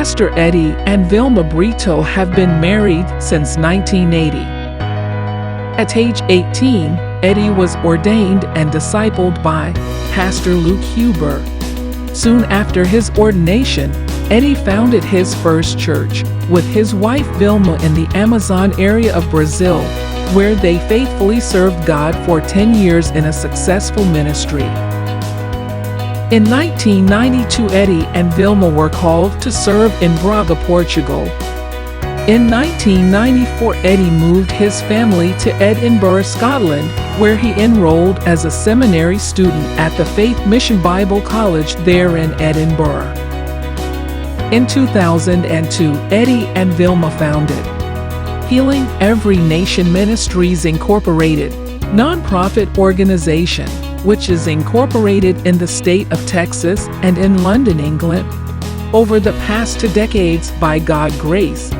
Pastor Eddie and Vilma Brito have been married since 1980. At age 18, Eddie was ordained and discipled by Pastor Luke Huber. Soon after his ordination, Eddie founded his first church with his wife Vilma in the Amazon area of Brazil, where they faithfully served God for 10 years in a successful ministry. In 1992, Eddie and Vilma were called to serve in Braga, Portugal. In 1994, Eddie moved his family to Edinburgh, Scotland, where he enrolled as a seminary student at the Faith Mission Bible College there in Edinburgh. In 2002, Eddie and Vilma founded Healing Every Nation Ministries Incorporated, nonprofit organization, which is incorporated in the state of Texas and in London, England. Over the past 2 decades, by God's grace,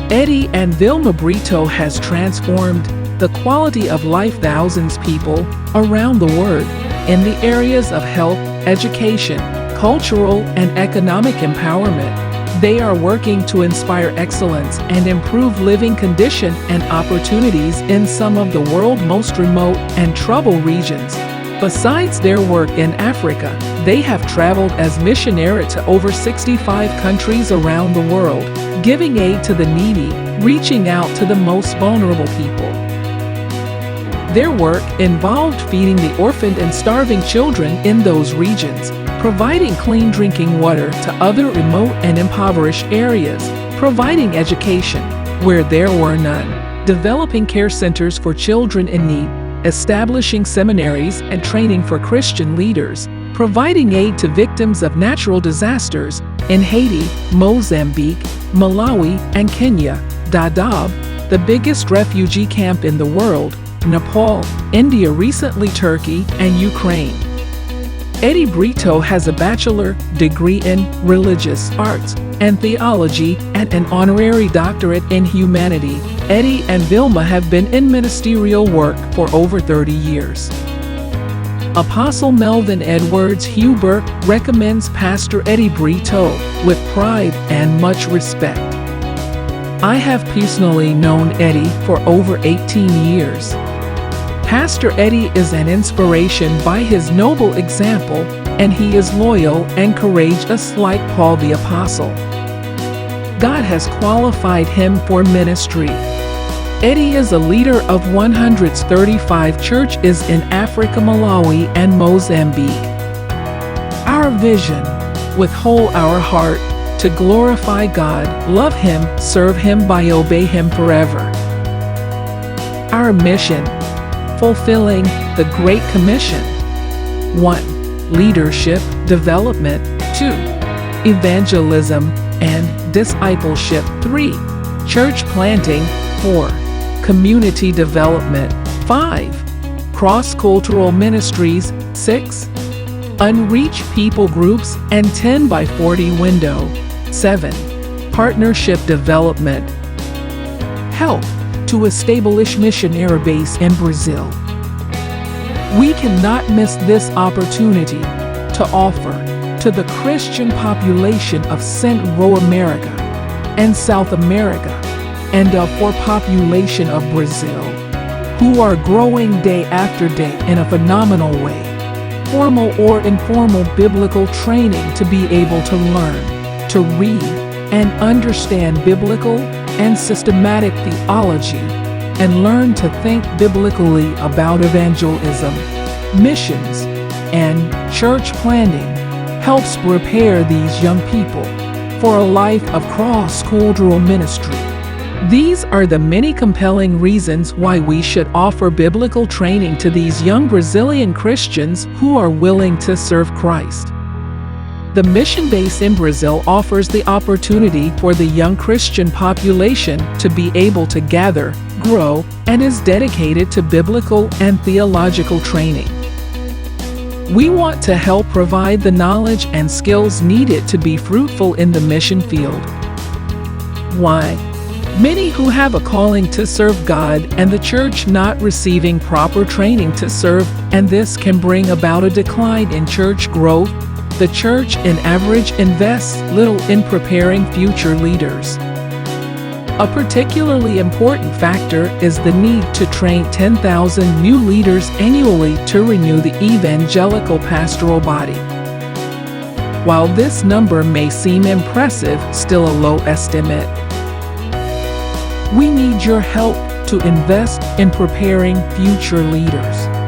Eddie and Vilma Brito has transformed the quality of life thousands of people around the world in the areas of health, education, cultural, and economic empowerment. They are working to inspire excellence and improve living conditions and opportunities in some of the world's most remote and troubled regions. Besides their work in Africa, they have traveled as missionaries to over 65 countries around the world, giving aid to the needy, reaching out to the most vulnerable people. Their work involved feeding the orphaned and starving children in those regions, providing clean drinking water to other remote and impoverished areas, providing education where there were none, developing care centers for children in need, establishing seminaries and training for Christian leaders, providing aid to victims of natural disasters in Haiti, Mozambique, Malawi, and Kenya, Dadaab, the biggest refugee camp in the world, Nepal, India, recently Turkey, and Ukraine. Eddie Brito has a bachelor degree in religious arts and theology and an honorary doctorate in humanity. Eddie and Vilma have been in ministerial work for over 30 years. Apostle Melvin Edwards Huber recommends Pastor Eddie Brito with pride and much respect. I have personally known Eddie for over 18 years. Pastor Eddie is an inspiration by his noble example, and he is loyal and courageous like Paul the Apostle. God has qualified him for ministry. Eddie is a leader of 135 churches in Africa, Malawi, and Mozambique. Our vision, with whole our heart, to glorify God, love Him, serve Him by obey Him forever. Our mission, fulfilling the Great Commission. 1. Leadership, development. 2. Evangelism and discipleship. 3. Church planting. 4. Community development. 5. Cross-cultural ministries. 6. Unreached people groups and 10 by 40 window. 7. Partnership development. Help to establish missionary base in Brazil. We cannot miss this opportunity to offer to the Christian population of Central America and South America and of for population of Brazil, who are growing day after day in a phenomenal way, formal or informal biblical training to be able to learn, to read, and understand biblical and systematic theology, and learn to think biblically about evangelism, missions, and church planting, helps prepare these young people for a life of cross-cultural ministry. These are the many compelling reasons why we should offer biblical training to these young Brazilian Christians who are willing to serve Christ. The mission base in Brazil offers the opportunity for the young Christian population to be able to gather, grow, and is dedicated to biblical and theological training. We want to help provide the knowledge and skills needed to be fruitful in the mission field. Why? Many who have a calling to serve God and the church not receiving proper training to serve, and this can bring about a decline in church growth, The church, on average, invests little in preparing future leaders. A particularly important factor is the need to train 10,000 new leaders annually to renew the evangelical pastoral body. While this number may seem impressive, still a low estimate. We need your help to invest in preparing future leaders.